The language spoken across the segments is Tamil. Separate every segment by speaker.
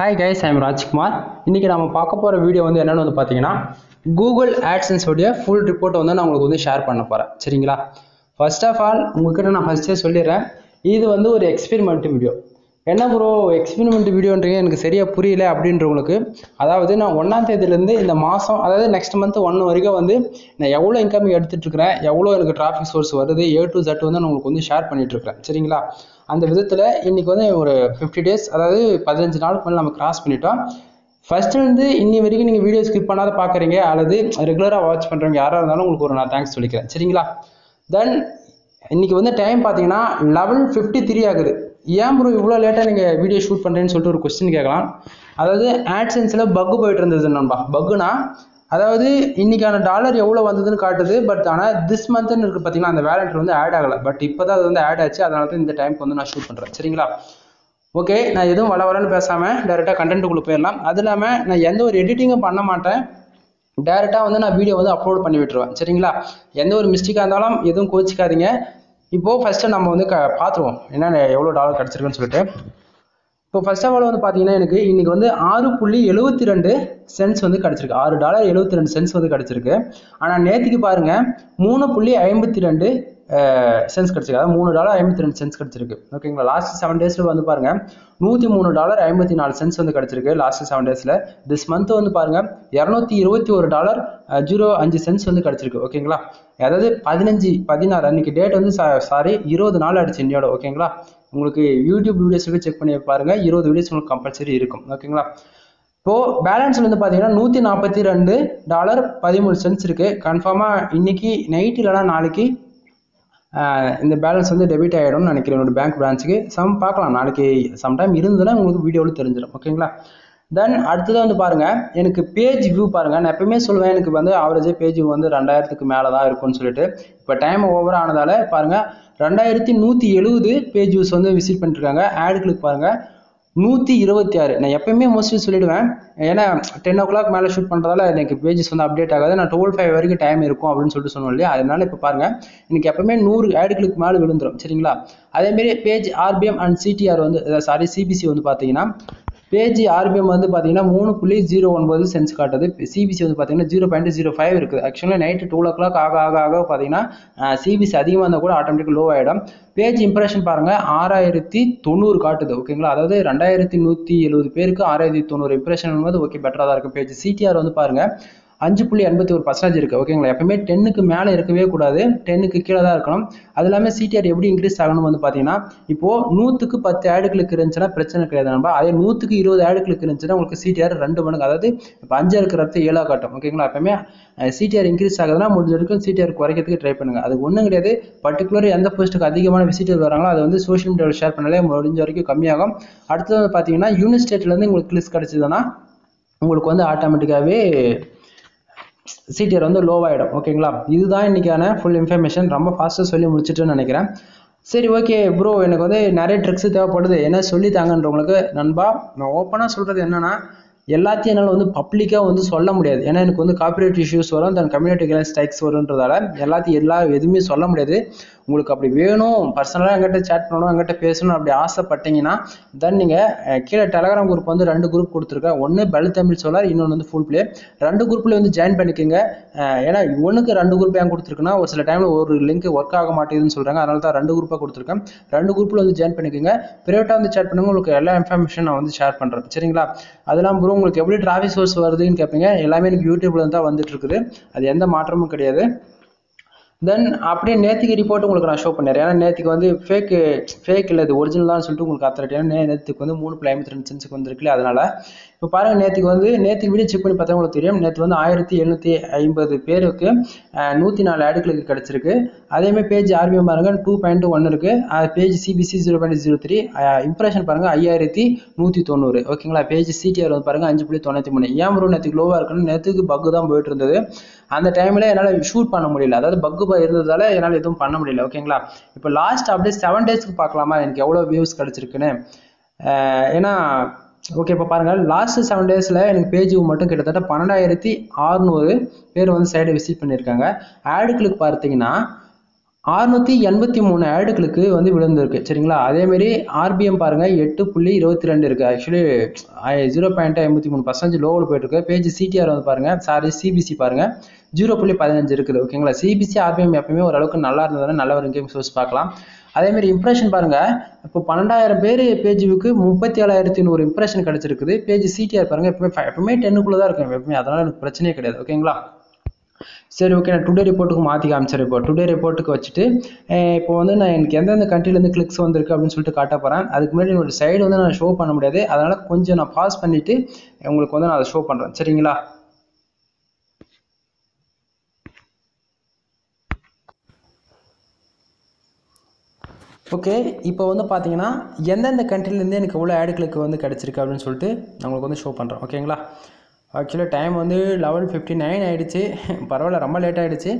Speaker 1: Hi guys, I am Rajkumar. இன்னைக்கு நாம பார்க்க போற வீடியோ வந்து என்னன்னு வந்து பாத்தீங்கன்னா Google AdSense உடைய full report வந்து நான் உங்களுக்கு வந்து ஷேர் பண்ண போறேன். சரிங்களா? First of all, உங்களுக்கு நான் ஃபர்ஸ்டே சொல்லிறேன். இது வந்து ஒரு எக்ஸ்பெரிமென்ட் வீடியோ. என்ன ப்ரோ எக்ஸ்பெரிமென்ட் வீடியோன்றீங்க எனக்கு சரியா புரியல அப்படின்றவங்களுக்கு அதாவது நான் 1ஆம் தேதியில இருந்து இந்த மாசம் அதாவது நெக்ஸ்ட் மந்த் 1 வரைக்கும் வந்து நான் எவ்வளவு இன்கம் எடுத்துட்டு இருக்கேன் எவ்வளவு எனக்கு டிராஃபிக் சோர்ஸ் வருது A to Z வந்து நான் உங்களுக்கு வந்து ஷேர் பண்ணிட்டு இருக்கேன் சரிங்களா அந்த விதத்துல இன்னைக்கு வந்து ஒரு 50 டேஸ் அதாவது 15 நாளுக்கு மேல நம்ம கிராஸ் பண்ணிட்டோம் ஃபர்ஸ்ட் வந்து இன்னி வரைக்கும் நீங்க வீடியோ ஸ்கிப் பண்ணாத பாக்குறீங்க அல்லது ரெகுலரா வாட்ச் பண்றவங்க யாரா இருந்தாலும் உங்களுக்கு ஒரு நான் தேங்க்ஸ் சொல்லிக்கிறேன் சரிங்களா தென் இன்னைக்கு வந்து டைம் பாத்தீங்கன்னா 11:53 ஆகுது ஏன் ப்ரோ இவ்வளோ லேட்டாக நீங்கள் வீடியோ ஷூட் பண்ணுறேன்னு சொல்லிட்டு ஒரு கொஸ்டின் கேட்கலாம் அதாவது ஆட்சென்ஸில் பக்கு போயிட்டு இருந்தது நண்பா பக்குனா அதாவது இன்னைக்கான டாலர் எவ்வளோ வந்ததுன்னு காட்டுது பட் ஆனால் திஸ் மந்த்னு இருக்குது பார்த்தீங்கன்னா அந்த வேலண்ட் வந்து ஆட் ஆகலை பட் இப்போ தான் அது வந்து ஆட் ஆச்சு அதனால தான் இந்த டைமுக்கு வந்து நான் ஷூட் பண்ணுறேன் சரிங்களா ஓகே நான் எதுவும் வரன்னு பேசாமல் டேரெக்டாக கண்டென்ட்டுக்குள்ளே போயிடலாம் அது இல்லாமல் நான் எந்த ஒரு எடிட்டிங்கும் பண்ண மாட்டேன் டேரெக்டாக வந்து நான் வீடியோ வந்து அப்லோட் பண்ணி விட்டுருவேன் சரிங்களா எந்த ஒரு மிஸ்டேக்காக இருந்தாலும் எதுவும் கோச்சிக்காதீங்க இப்போ ஃபர்ஸ்ட் நம்ம வந்து பார்த்துருவோம் என்ன எவ்வளோ டாலர் கிடச்சிருக்குன்னு சொல்லிட்டு இப்போ ஃபர்ஸ்ட் ஆஃப் ஆல் வந்து பார்த்தீங்கன்னா எனக்கு இன்னைக்கு வந்து 6.72 சென்ட்ஸ் வந்து கிடச்சிருக்கு $6.72 வந்து கிடச்சிருக்கு ஆனால் நேற்றுக்கு பாருங்க 3.52 சென்ஸ் கிடச்சிருக்கு அதாவது $3.52 கிடச்சிருக்கு ஓகேங்களா லாஸ்ட் 7 டேஸ்ல வந்து பாருங்க $103.54 வந்து கிடச்சிருக்கு லாஸ்ட் 7 டேஸ்ல திஸ் மந்த் வந்து பாருங்க $221.05 வந்து கிடச்சிருக்கு ஓகேங்களா அதாவது 16 அன்னைக்கு டேட் வந்து சாரி 20 நாள் ஆயிடுச்சு இன்னையோட ஓகேங்களா உங்களுக்கு யூடியூப் வீடியோஸ் செக் பண்ணி பாருங்க 20 வீடியோஸ் உங்களுக்கு கம்பல்சரி இருக்கும் ஓகேங்களா இப்போ பேலன்ஸ் வந்து பாத்தீங்கன்னா $142.13 இருக்கு கன்ஃபார்மா இன்னைக்கு நைட் இல்லைனா நாளைக்கு இந்த பேலன்ஸ் வந்து டெபிட் ஆகிடும்னு நினைக்கிறேன் என்னோட பேங்க் பிரான்ச்சுக்கு பார்க்கலாம் நாளைக்கு சம்டைம் இருந்ததுன்னா உங்களுக்கு வீடியோவில் தெரிஞ்சிடும் ஓகேங்களா தென் அடுத்தது வந்து பாருங்க எனக்கு பேஜ் வியூ பாருங்க நான் எப்பவுமே சொல்லுவேன் எனக்கு வந்து ஆவரேஜ் பேஜ் வியூ வந்து 2000க்கு மேலே தான் இருக்கும்னு சொல்லிட்டு இப்போ டைம் ஓவர் ஆனதால பாருங்க 2170 பேஜ் வியூஸ் வந்து விசிட் பண்ணிருக்காங்க ஆடுகளுக்கு பாருங்க 126 நான் எப்பயுமே மோஸ்ட்லி சொல்லிடுவேன் ஏன்னா 10 o'clock மேலே ஷூட் பண்ணுறதால எனக்கு பேஜஸ் வந்து அப்டேட் ஆகாது நான் 12:05 வரைக்கும் டைம் இருக்கும் அப்படின்னு சொல்லிட்டு சொன்னோம் இல்லையா அதனால இப்போ பாருங்க இன்னைக்கு எப்பவுமே 100 ஆடுகளுக்கு மேலே விழுந்துடும் சரிங்களா அதேமாரி பேஜ் ஆர்பிஎம் அண்ட் சிடிஆர் வந்து சாரி சிபிசி வந்து பார்த்தீங்கன்னா பேஜ் ஆர்பிஎம் வந்து பார்த்தீங்கன்னா 3.09 சென்ஸ் காட்டுது சிபிசி வந்து பார்த்தீங்கன்னா 0.05 இருக்குது ஆக்சுவலாக நைட்டு 12 o'clock ஆக பார்த்தீங்கன்னா சிபிசி அதிகமாக இருந்தால் கூட ஆட்டோமேட்டிக் லோ ஆகிடும் பேஜ் இம்ப்ரெஷன் பாருங்க 6090 காட்டுது ஓகேங்களா அதாவது 2170 பேருக்கு 6090 இம்ப்ரெஷன் வந்து ஓகே பெட்டராக தான் இருக்கும் பேஜ் சிடிஆர் வந்து பாருங்க 5.81% இருக்கு ஓகேங்களா எப்பவுமே 10க்கு மேலே இருக்கவே கூடாது 10க்கு கீழே தான் இருக்கணும் அது இல்லாமல் சிடிஆர் எப்படி இன்க்ரீஸ் ஆகணும் வந்து பார்த்தீங்கன்னா இப்போ 100க்கு 10 ஆடுகளுக்கு இருந்துச்சுன்னா பிரச்சனை கிடையாது நம்ம அதே 100க்கு 20 ஆடுகளுக்கு இருந்துச்சுன்னா உங்களுக்கு சிடிஆர் 2 மடங்கு அதாவது இப்போ 5 இருக்கிறது 7 காட்டும் ஓகேங்களா எப்பவுமே சிடிஆர் இன்க்ரீஸ் ஆகுதுன்னா முடிஞ்ச வரைக்கும் சிடிஆர் குறைக்கிறதுக்கு ட்ரை பண்ணுங்க அது ஒன்றும் கிடையாது பர்டிகுலர் எந்த போஸ்ட்டுக்கு அதிகமான விசிட்டர் வராங்களோ அதை வந்து சோஷியல் மீடியாவில் ஷேர் பண்ணாலே முடிஞ்ச வரைக்கும் கம்மியாகும் அடுத்தது வந்து பார்த்தீங்கன்னா யூனிட் ஸ்டேட்லேருந்து உங்களுக்கு கிளிக்ஸ் கிடைச்சதுன்னா உங்களுக்கு வந்து ஆட்டோமேட்டிக்காகவே சிடிஆர் வந்து லோவாயிடும் ஓகேங்களா இதுதான் இன்னைக்கான ஃபுல் இன்ஃபர்மேஷன் ரொம்ப ஃபாஸ்ட்டாக சொல்லி முடிச்சுட்டுன்னு நினைக்கிறேன் சரி ஓகே ப்ரோ எனக்கு வந்து நிறைய ட்ரிக்ஸ் தேவைப்படுது என்ன சொல்லி தாங்கன்றவங்களுக்கு நண்பா நான் ஓப்பனாக சொல்கிறது என்னன்னா எல்லாத்தையும் என்னால் வந்து பப்ளிக்காக வந்து சொல்ல முடியாது ஏன்னா எனக்கு வந்து காப்பிரைட் இஷ்யூஸ் வரும் தென் கம்யூனிட்டி கைட்லைன்ஸ் ஸ்ட்ரைக்ஸ் வரும்ன்றதால எல்லாத்தையும் எதுவுமே சொல்ல முடியாது உங்களுக்கு அப்படி வேணும் பர்சனலாக எங்கிட்ட சேட் பண்ணணும் எங்கிட்ட பேசணும் அப்படி ஆசைப்பட்டீங்கன்னா தென் நீங்கள் கீழே டெலகிராம் குரூப் வந்து 2 குரூப் கொடுத்துருக்கேன் ஒன்று பல் தமிழ் சொல்லார் இன்னொன்று வந்து ஃபுல் பிளே 2 குரூப்ல வந்து ஜாயின் பண்ணிக்கோங்க ஏன்னா ஒன்றுக்கு 2 குரூப் ஏன் கொடுத்துருக்குன்னா ஒரு சில டைமில் ஒரு லிங்க் ஒர்க் ஆக மாட்டேங்குதுன்னு சொல்கிறாங்க அதனால தான் 2 குரூப்பாக கொடுத்துருக்கேன் 2 குரூப்பில் வந்து ஜாயின் பண்ணிக்கோங்க ப்ரைவேட்டாக வந்து சேட் பண்ணுங்க உங்களுக்கு எல்லா இன்ஃபர்மேஷன் நான் வந்து ஷேர் பண்ணுறேன் சரிங்களா அதெல்லாம் ப்ரோ உங்களுக்கு எப்படி டிராஃபிக் சோர்ஸ் வருதுன்னு கேட்பீங்க எல்லாமே எனக்கு யூடியூப்ல தான் வந்துட்டு இருக்குது அது எந்த மாற்றமும் கிடையாது தென் அப்படியே நேற்றுக்கு ரிப்போர்ட் உங்களுக்கு நான் ஷோ பண்ணிடுறேன் ஏன்னா நேற்றுக்கு வந்து ஃபேக் இல்லை இது ஒரிஜினல் தான் சொல்லிட்டு உங்களுக்கு அத்தரட்டி ஏன்னா நேற்றுக்கு வந்து 3.52 சென்ஸுக்கு வந்துருக்குல்ல அதனால இப்போ பாருங்க நேற்றுக்கு வீடியோ செக் பண்ணி பார்த்தா உங்களுக்கு தெரியும் நேற்று வந்து 1750 பேருக்கு 104 ஆடுகளுக்கு கிடைச்சிருக்கு அதேமாதிரி பேஜ் ஆர்பிஎம் பாருங்க 2.1 இருக்கு பேஜ் சிபிசி 0.03 இம்ப்ரெஷன் பாருங்க 5190 ஓகேங்களா பேஜ் சிடிஆர் வந்து பாருங்க 5.93 ஏன் ப்ரோ நேற்றுக்கு லோவா இருக்குன்னு நேற்றுக்கு பக்கு தான் போயிட்டு இருந்தது அந்த டைம்ல என்னால் ஷூட் பண்ண முடியல அதாவது பக்கு இருந்ததால என்னால் எதுவும் பண்ண முடியல ஓகேங்களா இப்போ லாஸ்ட் அப்படியே 7 டேஸ்க்கு பார்க்கலாமா எனக்கு எவ்வளோ வியூஸ் கிடைச்சிருக்குன்னு ஏன்னா ஓகே இப்போ பாருங்க லாஸ்ட் 7 டேஸ்ல எனக்கு பேஜ் மட்டும் கிட்டத்தட்ட 12600 பேர் வந்து சைடை விசிட் பண்ணியிருக்காங்க ஆடுகளுக்கு பார்த்தீங்கன்னா 683 ஆடுகளுக்கு வந்து விழுந்திருக்கு சரிங்களா. அதேமாரி ஆர்பிஎம் பாருங்கள் 8.22 இருக்குது. ஆக்சுவலி 0.53% லோவில் போயிட்டுருக்கு. பேஜ் சிடிஆர் வந்து பாருங்கள், சாரி சிபிசி பாருங்கள் 0.15 இருக்குது ஓகேங்களா. சிபிசி ஆர்பிஎம் எப்பவுமே ஓரளவுக்கு நல்லா இருந்ததுன்னா நல்ல ஒரு இன்கம் சோர்ஸ் பார்க்கலாம். அதேமாதிரி இம்ப்ரெஷன் பாருங்கள், இப்போ 12,000 பேர் பேஜ் வியூக்கு 37,100 இம்ப்ரெஷன் கிடச்சிருக்குது. பேஜ் சிடிஆர் பாருங்கள் எப்பவுமே 10க்குள்ளே தான் இருக்கும் எப்பவுமே, அதனால் எனக்கு பிரச்சனையே கிடையாது ஓகேங்களா. சரி ஓகே, நான் டுடே ரிப்போர்ட்டுக்கு மாற்றி காமிச்சேன். இப்போ டுடே ரிப்போர்ட்டுக்கு வச்சுட்டு இப்போ வந்து நான் எனக்கு எந்தெந்த கண்ட்ரிலேருந்து கிளிக்ஸ் வந்திருக்கு அப்படின்னு சொல்லிட்டு காட்ட போகிறேன். அதுக்கு முன்னாடி என்னோட சைடு வந்து நான் ஷோ பண்ண முடியாது, அதனால் கொஞ்சம் நான் பாஸ் பண்ணிவிட்டு உங்களுக்கு வந்து நான் அதை ஷோ பண்ணுறேன் சரிங்களா. ஓகே, இப்போ வந்து பார்த்தீங்கன்னா எந்தெந்த கண்ட்ரிலேருந்து எனக்கு எவ்வளோ ஆட் கிளிக் வந்து கிடச்சிருக்கு அப்படின்னு சொல்லிட்டு நான் உங்களுக்கு வந்து ஷோ பண்ணுறேன் ஓகேங்களா. ஆக்சுவலி டைம் வந்து 11:59 ஆகிடுச்சு, பரவாயில்ல ரொம்ப லேட் ஆகிடுச்சு,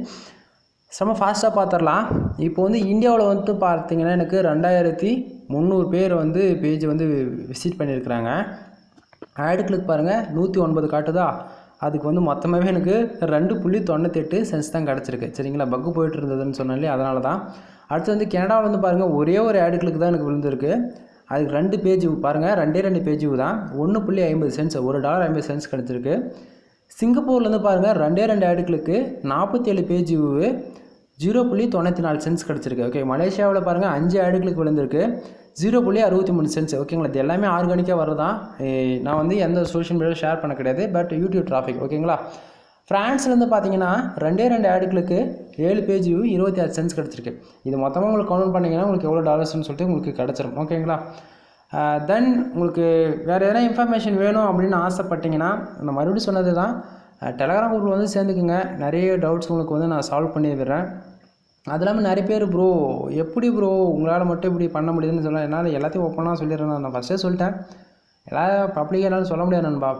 Speaker 1: செம்ம ஃபாஸ்ட்டாக பார்த்துடலாம். இப்போ வந்து இந்தியாவில் வந்து பார்த்தீங்கன்னா எனக்கு 2,300 பேர் வந்து பேஜ் வந்து விசிட் பண்ணியிருக்கிறாங்க. ஆட் கிளிக் பாருங்கள் 109 காட்டுதா, அதுக்கு வந்து மொத்தமாகவே எனக்கு 2.98 சென்ஸ் தான் கிடச்சிருக்கு சரிங்களா. பக்கு போயிட்டு இருந்ததுன்னு சொன்னாலே அதனால தான். அடுத்து வந்து கனடாவில் வந்து பாருங்கள் ஒரே ஒரு ஆட் கிளிக் தான் எனக்கு விழுந்திருக்கு, அதுக்கு 2 பேஜ் பாருங்கள், 2 பேஜ் தான் 1.50 சென்ஸ், $1.50 கிடச்சிருக்கு. சிங்கப்பூர்லேருந்து பாருங்கள் 2 ஆட் கிளிக்கு 47 பேஜ் 0.94 சென்ஸ் கிடச்சிருக்கு ஓகே. மலேசியாவில் பாருங்கள் 5 ஆட் கிளிக் விழுந்திருக்கு 0.63 சென்ஸ் ஓகேங்களா. இது எல்லாமே ஆர்கானிக்காக வரதான், நான் வந்து எந்த சோஷியல் மீடியாவில் ஷேர் பண்ண கிடையாது, பட் யூடியூப் டிராஃபிக் ஓகேங்களா. ஃப்ரான்ஸ்லேருந்து பார்த்தீங்கன்னா 2 ஆட் கிளிக்கு 7 பேஜ் 26 சென்ஸ் கிடச்சிருக்கு. இது மொத்தமாக உங்களுக்கு கவுண்ட் பண்ணிங்கன்னா உங்களுக்கு எவ்வளோ டாலர்ஸ்னு சொல்லிட்டு உங்களுக்கு கிடச்சிரும் ஓகேங்களா. தென் உங்களுக்கு வேறு எதனா இன்ஃபர்மேஷன் வேணும் அப்படின்னு ஆசைப்பட்டீங்கன்னா நான் மறுபடியும் சொன்னது தான், டெலகிராம் குரூப்பில் வந்து சேர்ந்துக்குங்க. நிறைய டவுட்ஸ் உங்களுக்கு வந்து நான் சால்வ் பண்ணி விடுறேன். அது இல்லாமல் நிறைய பேர் ப்ரோ எப்படி ப்ரோ உங்களால் மட்டும் இப்படி பண்ண முடியுதுன்னு சொல்ல, என்னால் எல்லாத்தையும் ஓப்பனாக சொல்லிடுறேன். நான் ஃபஸ்ட்டே சொல்லிட்டேன், எல்லாம் பப்ளிக்காக என்னால் சொல்ல முடியாது நண்பா.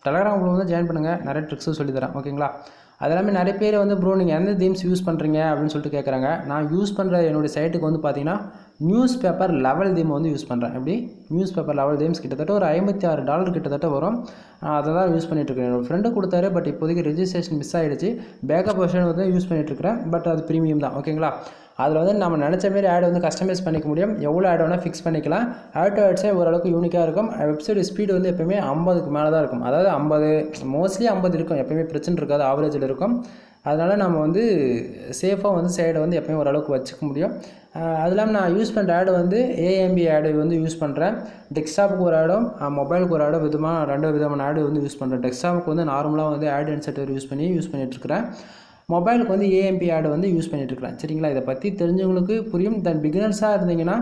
Speaker 1: டெலகிராம் குரூப்பில் வந்து ஜாயின் பண்ணுங்கள், நிறைய ட்ரிக்ஸும் சொல்லித்தரேன் ஓகேங்களா. அது எல்லாமே நிறைய பேர் வந்து ப்ரோ நீங்கள் எந்த தீம்ஸ் யூஸ் பண்ணுறீங்க அப்படின்னு சொல்லிட்டு கேட்குறாங்க. நான் யூஸ் பண்ணுற என்னுடைய சைட்டுக்கு வந்து பார்த்தீங்கன்னா நியூஸ் பேப்பர் லெவல் தீம் வந்து யூஸ் பண்ணுறேன். எப்படி நியூஸ் பேப்பர் லெவல் தீம்ஸ் கிட்டத்தட்ட ஒரு $56 கிட்டத்தட்ட வரும், அதை தான் யூஸ் பண்ணிட்டுருக்கேன். என்னோடய ஃப்ரெண்டு கொடுத்தாரு, பட் இப்போதைக்கு ரெஜிஸ்ட்ரேஷன் மிஸ் ஆகிடுச்சு. பேக்கப் வெர்ஷன் வந்து யூஸ் பண்ணிட்டுருக்கிறேன், பட் அது ப்ரீமியம் தான் ஓகேங்களா. அதில் வந்து நம்ம நினச்ச மாரி ஆட் வந்து கஸ்டமைஸ் பண்ணிக்க முடியும், எவ்வளோ ஆட் வேணால் ஃபிக்ஸ் பண்ணிக்கலாம். ஆட் டு ஆட்ஸே ஓரளவுக்கு யூனிக்காக இருக்கும். வெப்சைட் ஸ்பீடு வந்து எப்போயுமே 50க்கு மேலே தான் இருக்கும், அதாவது 50 மோஸ்ட்லி 50 இருக்கும், எப்போயுமே பிரச்சனை இருக்காது, ஆவரேஜில் இருக்கும். அதனால் நம்ம வந்து சேஃபாக வந்து சைடை வந்து எப்போயும் ஓரளவுக்கு வச்சுக்க முடியும். அது இல்லாமல் நான் யூஸ் பண்ணுற ஆடு வந்து ஏஎம்பி ஆடு வந்து யூஸ் பண்ணுறேன். டெஸ்க்டாப்புக்கு ஒரு ஆடும் மொபைலுக்கு ஒரு ஆடும் விதமாக 2 விதமான ஆடு வந்து யூஸ் பண்ணுறேன். டெஸ்க்டாப்புக்கு வந்து நார்மலாக வந்து ஆட் இன்செர்ட்டர் யூஸ் பண்ணிகிட்ருக்கிறேன். மொபைலுக்கு வந்து ஏஎம்பி ஆடு வந்து யூஸ் பண்ணிகிட்ருக்கிறேன் சரிங்களா. இதை பற்றி தெரிஞ்சவங்களுக்கு புரியும், தென் பிகினர்ஸாக இருந்தீங்கன்னா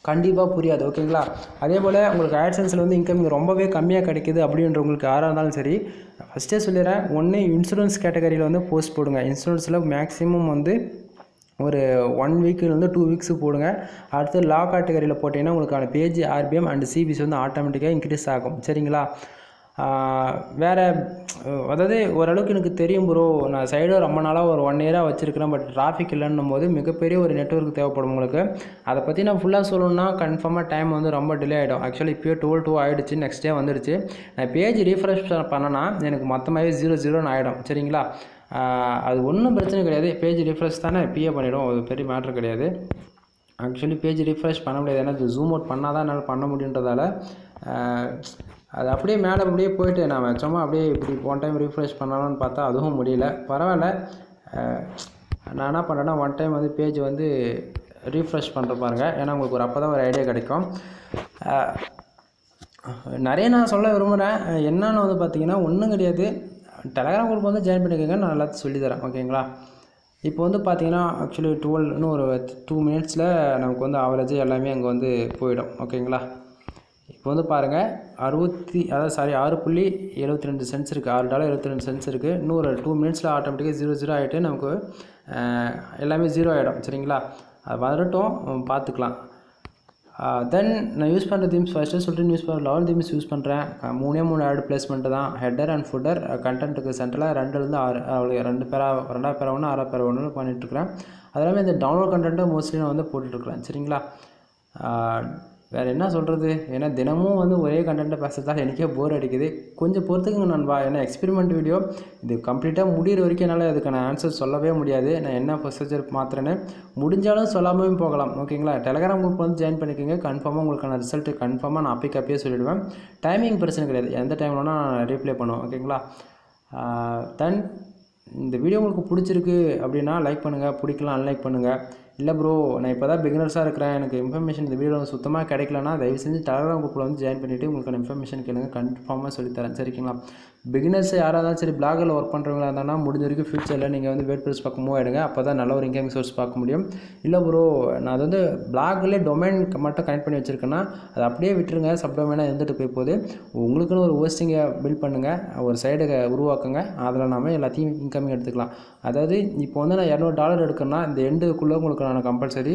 Speaker 1: கண்டிப்பாக புரியாது ஓகேங்களா. அதே போல் உங்களுக்கு AdSenseல் வந்து இன்கம் ரொம்பவே கம்மியாக கிடைக்குது அப்படின்றவங்களுக்கு யாராக இருந்தாலும் சரி, ஃபஸ்ட்டே சொல்லிடுறேன், ஒன்று இன்சூரன்ஸ் கேட்டகரியில் வந்து போஸ்ட் போடுங்க. இன்சூரன்ஸில் மேக்ஸிமம் வந்து ஒரு 1 வீக்லேருந்து 2 வீக்ஸு போடுங்க. அடுத்து லா கேட்டகரியில் போட்டிங்கன்னா உங்களுக்கான பேஜ் ஆர்பிஎம் அண்ட் சிபிசி வந்து ஆட்டோமேட்டிக்காக இன்க்ரீஸ் ஆகும் சரிங்களா. வேறு அதாவது ஓரளவுக்கு எனக்கு தெரியும் ப்ரோ, நான் சைடாக ரொம்ப நாளாக ஒரு 1 இயராக வச்சுருக்கிறேன், பட் டிராஃபிக் இல்லைன்னும் போது மிகப்பெரிய ஒரு நெட்வொர்க் தேவைப்படும் உங்களுக்கு. அதை பற்றி நான் ஃபுல்லாக சொல்லணுன்னா கன்ஃபார்மாக டைம் வந்து ரொம்ப டிலே ஆகிடும். ஆக்சுவலி இப்போயே 12 ஆகிடுச்சு, நெக்ஸ்ட் டே வந்துடுச்சு. நான் பேஜ் ரீஃப்ரெஷ் பண்ணேன்னா எனக்கு மொத்தமாகவே 0 ஆகிடும் சரிங்களா. அது ஒன்றும் பிரச்சனை கிடையாது, பேஜ் ரீஃப்ரெஷ் தானே இப்பயே பண்ணிவிடும், அது பெரிய மேட்ரு கிடையாது. ஆக்சுவலி பேஜ் ரீஃப்ரெஷ் பண்ண முடியாது, ஏன்னா ஜூம் அவுட் பண்ணால் தான் என்னால் பண்ண முடியுன்றதால அது அப்படியே மேலே அப்படியே போயிட்டு நான் சும்மா அப்படியே இப்படி ஒன் டைம் ரீஃப்ரெஷ் பண்ணலாம்னு பார்த்தா அதுவும் முடியல. பரவாயில்ல, நான் என்ன பண்ணுறேன்னா ஒன் டைம் வந்து பேஜ் வந்து ரீஃப்ரெஷ் பண்ணுற பாருங்கள், ஏன்னா உங்களுக்கு ஒரு அப்போ தான் ஒரு ஐடியா கிடைக்கும். நிறைய நான் சொல்ல விரும்புகிறேன், என்னன்னு வந்து பார்த்திங்கன்னா ஒன்றும் கிடையாது, டெலகிராம் குரூப் வந்து ஜாயின் பண்ணிக்கோங்க, நான் எல்லாத்தையும் சொல்லித்தரேன் ஓகேங்களா. இப்போ வந்து பார்த்திங்கன்னா ஆக்சுவலி 12 இன்னும் ஒரு 2 மினிட்ஸில் நமக்கு வந்து ஆவரேஜ் எல்லாமே அங்கே வந்து போயிடும் ஓகேங்களா. இப்போ வந்து பாருங்கள் 6.72 சென்ஸ் இருக்குது, $6.72 இருக்குது. இன்னும் ஒரு 2 மினிட்ஸில் ஆட்டோமேட்டிக்காக 0 ஆகிட்டு நமக்கு எல்லாமே 0 ஆகிடும் சரிங்களா. அது வரட்டும் பார்த்துக்கலாம். தென் நான் யூஸ் பண்ணுற தீம்ஸ் ஃபஸ்ட்டு சொல்லிட்டு news paper level themes use பண்ணுறேன். 3 ஆட் பிளேஸ்மெண்ட்டு தான், ஹெட்டர் அண்ட் ஃபுட்டர் கண்டென்ட்டுக்கு சென்டரில் 2லேருந்து 6 அவ்வளோ 2 பேரா 6 பேரா ஒன்று பண்ணிட்டுருக்கிறேன். அது எல்லாமே இந்த டவுன்லோட் கண்டென்ட்டை மோஸ்ட்லி நான் வந்து போட்டுட்ருக்கிறேன் சரிங்களா. வேறு என்ன சொல்கிறது, ஏன்னா தினமும் வந்து ஒரே கண்டென்ட்டை பேசுறதால எனக்கே போர் அடிக்குது. கொஞ்சம் பொறுத்துக்குங்க நண்பா. ஏன்னா எக்ஸ்பெரிமெண்ட் வீடியோ இது கம்ப்ளீட்டாக முடிகிற வரைக்கும் என்னால் அதுக்கான ஆன்சர் சொல்லவே முடியாது. நான் என்ன ப்ரொசீஜர் மாத்திரன்னு முடிஞ்சாலும் சொல்லாமல் போகலாம். ஓகேங்களா? டெலகிராம் குரூப் வந்து ஜாயின் பண்ணிக்கோங்க. கன்ஃபார்மாக உங்களுக்கான ரிசல்ட் கன்ஃபார்மாக நான் அப்பயே சொல்லிவிடுவேன். டைமிங் பிரச்சனை கிடையாது, எந்த டைம்லனா நான் ரீப்ளை பண்ணுவேன். ஓகேங்களா? தென் இந்த வீடியோ உங்களுக்கு பிடிச்சிருக்கு அப்படின்னா லைக் பண்ணுங்கள், பிடிக்கலாம் அன்லைக் பண்ணுங்கள். இல்லை ப்ரோ நான் இப்போ தான் பிகினர்ஸாக இருக்கிறேன், எனக்கு இன்ஃபர்மேஷன் இந்த வீடியோவில் சுத்தமாக கிடைக்கலன்னா தயவு செஞ்சு டெலகிராம் குரூப்பில் வந்து ஜாயின் பண்ணிவிட்டு உங்களுக்கான இன்ஃபர்மேஷன் கேளுங்க, கன்ஃபார்மாக சொல்லித்தரேன். சரிங்களா? பிகினர்ஸ் யாராக இருந்தாலும் சரி, பிளாகில் ஒர்க் பண்ணுறவங்களா இருந்தாலும் முடிஞ்ச வரைக்கும் ஃபியூச்சரில் நீங்கள் வந்து WordPress பக்கம் மூவ் ஆகிடுங்க. அப்போ தான் நல்ல ஒரு இன்கம் சோர்ஸ் பார்க்க முடியும். இல்லை ப்ரோ நான் அது வந்து பிளாக்லேயே டொமைன் மட்டும் கனெக்ட் பண்ணி வச்சுருக்கேன்னா அதை அப்படியே விட்டுருங்க, சப்டொமைனாக இருந்துட்டு போய் போகுது. உங்களுக்குன்னு ஒரு ஹோஸ்டிங்கை பில்ட் பண்ணுங்கள், ஒரு சைடை உருவாக்குங்க, அதில் நாம எல்லாத்தையும் இன்கமிங் எடுத்துக்கலாம். அதாவது இப்போ வந்து நான் $200 எடுக்கிறேன்னா இந்த எண்டுக்குள்ளே உங்களுக்கு நான் கம்பல்சரி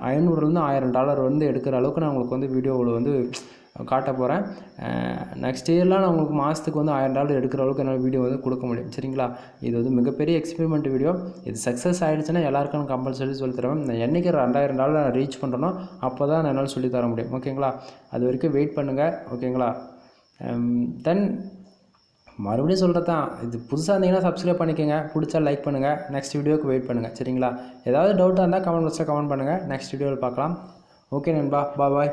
Speaker 1: $500லேருந்து $1000 வந்து எடுக்கிற அளவுக்கு நான் உங்களுக்கு வந்து வீடியோவில் வந்து காட்ட போகிறேன். நெக்ஸ்ட் இயர்லாம் நான் உங்களுக்கு மாதத்துக்கு வந்து $1000 எடுக்கிற அளவுக்கு என்னால் வீடியோ வந்து கொடுக்க முடியும். சரிங்களா? இது வந்து மிகப்பெரிய எக்ஸ்பெரிமெண்ட் வீடியோ. இது சக்ஸஸ் ஆகிடுச்சுன்னா எல்லாருக்கும் நான் கம்பல்சரி சொல்லி தருவேன். நான் என்றைக்கு $2000 நான் ரீச் பண்ணுறேனோ அப்போ தான் நான் என்னால் சொல்லி தர முடியும். ஓகேங்களா? அது வரைக்கும் வெயிட் பண்ணுங்கள். ஓகேங்களா? தென் மறுபடியும் சொல்கிறது தான், இது புதுசாக இருந்தீங்கன்னா சப்ஸ்கிரைப் பண்ணிக்கோங்க, பிடிச்சா லைக் பண்ணுங்கள், நெக்ஸ்ட் வீடியோக்கு வெயிட் பண்ணுங்கள். சரிங்களா? ஏதாவது டவுட்டாக இருந்தால் கமெண்ட் பாக்ஸில் கமெண்ட் பண்ணுங்கள், நெக்ஸ்ட் வீடியோவில் பார்க்கலாம். ஓகே நண்பா, பாய்.